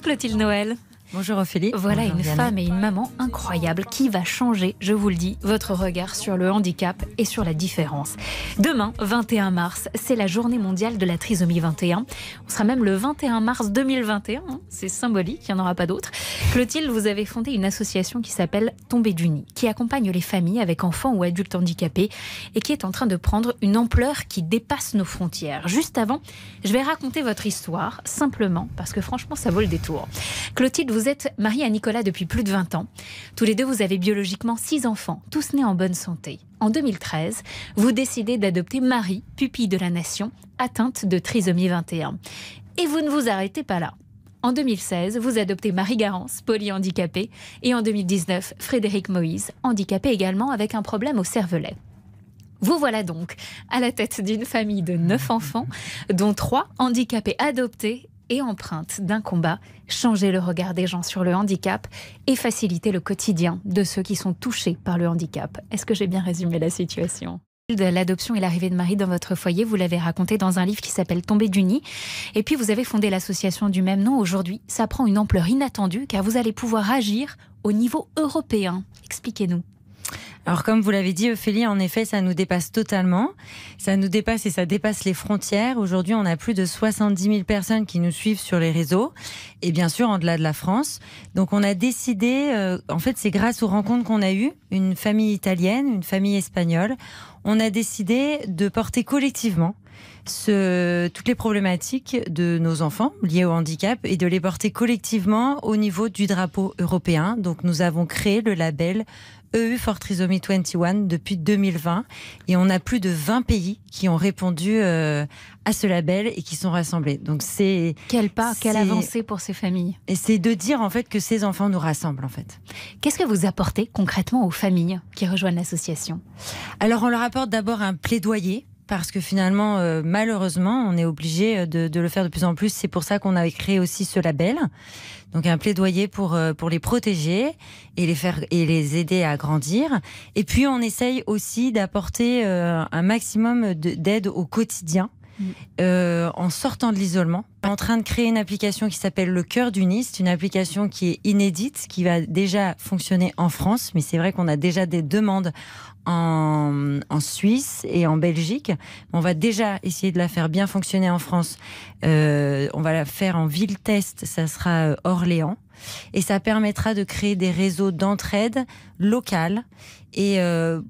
Clotilde Noël. Bonjour Ophélie. Voilà Bonjour une Vianney. femme et une maman incroyable qui va changer, je vous le dis, votre regard sur le handicap et sur la différence. Demain, 21 mars, c'est la journée mondiale de la trisomie 21. On sera même le 21 mars 2021, c'est symbolique, il n'y en aura pas d'autre. Clotilde, vous avez fondé une association qui s'appelle Tomber du nid, qui accompagne les familles avec enfants ou adultes handicapés et qui est en train de prendre une ampleur qui dépasse nos frontières. Juste avant, je vais raconter votre histoire, simplement, parce que franchement, ça vaut le détour. Clotilde, vous êtes mariée à Nicolas depuis plus de 20 ans. Tous les deux, vous avez biologiquement 6 enfants, tous nés en bonne santé. En 2013, vous décidez d'adopter Marie, pupille de la nation, atteinte de trisomie 21. Et vous ne vous arrêtez pas là. En 2016, vous adoptez Marie Garance, polyhandicapée. Et en 2019, Frédéric Moïse, handicapé également avec un problème au cervelet. Vous voilà donc à la tête d'une famille de 9 enfants, dont 3 handicapés adoptés et empreinte d'un combat, changer le regard des gens sur le handicap et faciliter le quotidien de ceux qui sont touchés par le handicap. Est-ce que j'ai bien résumé la situation ? L'adoption et l'arrivée de Marie dans votre foyer, vous l'avez raconté dans un livre qui s'appelle Tomber du nid. Et puis vous avez fondé l'association du même nom. Aujourd'hui, ça prend une ampleur inattendue car vous allez pouvoir agir au niveau européen. Expliquez-nous. Alors comme vous l'avez dit Ophélie, en effet ça nous dépasse totalement, ça nous dépasse et ça dépasse les frontières. Aujourd'hui on a plus de 70 000 personnes qui nous suivent sur les réseaux et bien sûr en delà de la France. Donc on a décidé, en fait c'est grâce aux rencontres qu'on a eues, une famille italienne, une famille espagnole, on a décidé de porter collectivement toutes les problématiques de nos enfants liées au handicap et de les porter collectivement au niveau du drapeau européen. Donc nous avons créé le label EU for Trisomy 21 depuis 2020 et on a plus de 20 pays qui ont répondu à ce label et qui sont rassemblés. Donc c'est quelle avancée pour ces familles. Et c'est de dire en fait que ces enfants nous rassemblent en fait. Qu'est-ce que vous apportez concrètement aux familles qui rejoignent l'association ? Alors on leur apporte d'abord un plaidoyer. Parce que finalement, malheureusement, on est obligé de le faire de plus en plus. C'est pour ça qu'on avait créé aussi ce label. Donc un plaidoyer pour les protéger et les aider à grandir. Et puis on essaye aussi d'apporter un maximum d'aide au quotidien. En sortant de l'isolement, en train de créer une application qui s'appelle Le Cœur du Nid. C'est une application qui est inédite, qui va déjà fonctionner en France, mais c'est vrai qu'on a déjà des demandes en Suisse et en Belgique. On va déjà essayer de la faire bien fonctionner en France. On va la faire en ville test, ça sera Orléans. Et ça permettra de créer des réseaux d'entraide locales et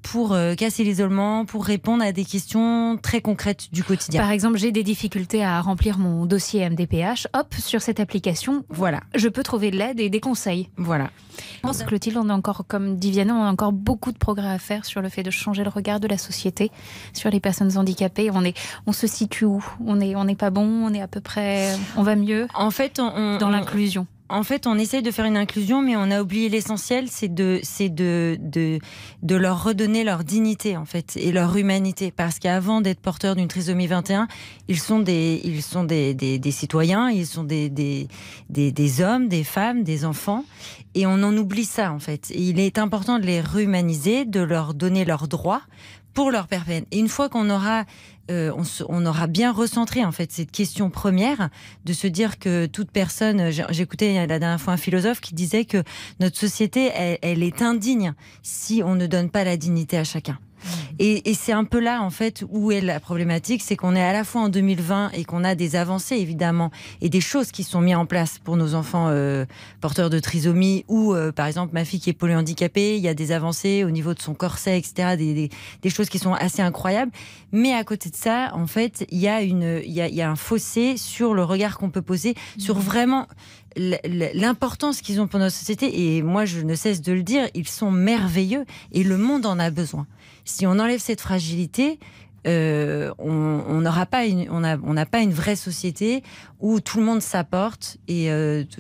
pour casser l'isolement, pour répondre à des questions très concrètes du quotidien. Par exemple, j'ai des difficultés à remplir mon dossier MDPH. Hop, sur cette application, voilà, je peux trouver de l'aide et des conseils. Voilà. Je pense que Clotilde, on a encore, comme dit Vianney, on a encore beaucoup de progrès à faire sur le fait de changer le regard de la société sur les personnes handicapées. On se situe où ? On n'est pas bon, on est à peu près, on va mieux. En fait, dans l'inclusion. En fait, on essaye de faire une inclusion, mais on a oublié l'essentiel, c'est de leur redonner leur dignité, en fait, et leur humanité. Parce qu'avant d'être porteurs d'une trisomie 21, ils sont des citoyens, ils sont des hommes, des femmes, des enfants, et on en oublie ça, en fait. Et il est important de les réhumaniser, de leur donner leurs droits pour leur permettre. Et une fois qu'on aura on aura bien recentré en fait cette question première de se dire que toute personne, j'écoutais la dernière fois un philosophe qui disait que notre société elle est indigne si on ne donne pas la dignité à chacun. Et c'est un peu là en fait où est la problématique, c'est qu'on est à la fois en 2020 et qu'on a des avancées évidemment et des choses qui sont mises en place pour nos enfants porteurs de trisomie ou par exemple ma fille qui est polyhandicapée, il y a des avancées au niveau de son corset, etc. Des choses qui sont assez incroyables. Mais à côté de ça, en fait, il y a un fossé sur le regard qu'on peut poser sur vraiment l'importance qu'ils ont pour notre société. Et moi, je ne cesse de le dire, ils sont merveilleux et le monde en a besoin. Si on enlève cette fragilité, on n'a pas une vraie société où tout le monde s'apporte et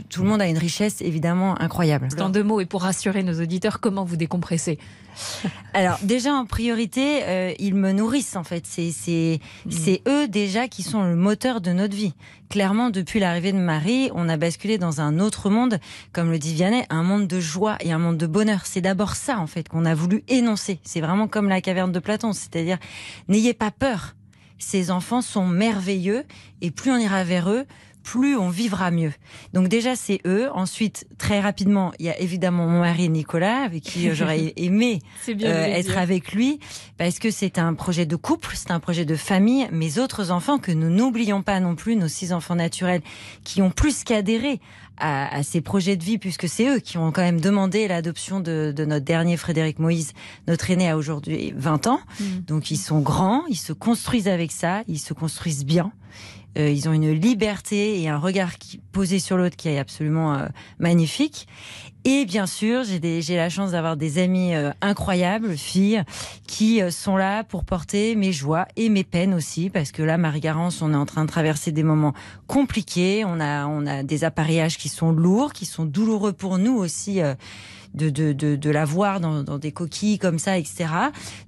tout le monde a une richesse évidemment incroyable. En 2 mots et pour rassurer nos auditeurs, comment vous décompressez ? Alors déjà en priorité, ils me nourrissent en fait. C'est eux déjà qui sont le moteur de notre vie. Clairement, depuis l'arrivée de Marie, on a basculé dans un autre monde, comme le dit Vianney, un monde de joie et un monde de bonheur. C'est d'abord ça en fait qu'on a voulu énoncer. C'est vraiment comme la caverne de Platon, c'est-à-dire n'ayez pas peur. Ces enfants sont merveilleux et plus on ira vers eux, plus on vivra mieux. Donc déjà, c'est eux. Ensuite, très rapidement, il y a évidemment mon mari Nicolas, avec qui j'aurais aimé être avec lui, parce que c'est un projet de couple, c'est un projet de famille. Mes autres enfants, que nous n'oublions pas non plus, nos 6 enfants naturels, qui ont plus qu'adhéré à ces projets de vie, puisque c'est eux qui ont quand même demandé l'adoption de notre dernier Frédéric Moïse. Notre aîné a aujourd'hui 20 ans, donc ils sont grands, ils se construisent avec ça, ils se construisent bien. Ils ont une liberté et un regard posé sur l'autre qui est absolument magnifique. Et bien sûr, j'ai la chance d'avoir des amis incroyables, filles, qui sont là pour porter mes joies et mes peines aussi, parce que là, Marie-Garance, on est en train de traverser des moments compliqués. On a des appareillages qui sont lourds, qui sont douloureux pour nous aussi. De la voir dans des coquilles comme ça, etc.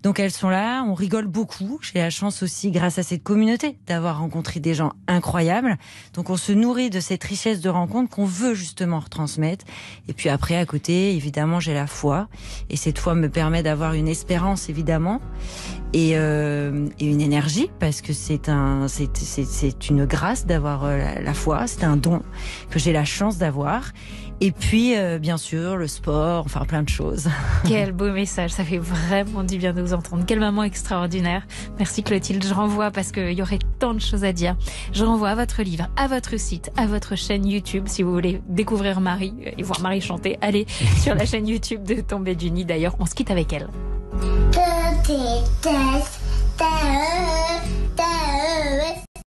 Donc elles sont là, on rigole beaucoup. J'ai la chance aussi, grâce à cette communauté, d'avoir rencontré des gens incroyables. Donc on se nourrit de cette richesse de rencontres qu'on veut justement retransmettre. Et puis après, à côté, évidemment, j'ai la foi. Et cette foi me permet d'avoir une espérance, évidemment, et une énergie, parce que c'est une grâce d'avoir la foi. C'est un don que j'ai la chance d'avoir. Et puis, bien sûr, le sport, enfin plein de choses. Quel beau message, ça fait vraiment du bien de vous entendre. Quelle maman extraordinaire. Merci Clotilde, je renvoie, parce qu'il y aurait tant de choses à dire. Je renvoie à votre livre, à votre site, à votre chaîne YouTube. Si vous voulez découvrir Marie et voir Marie chanter, allez sur la chaîne YouTube de Tombée du Nid. D'ailleurs, on se quitte avec elle.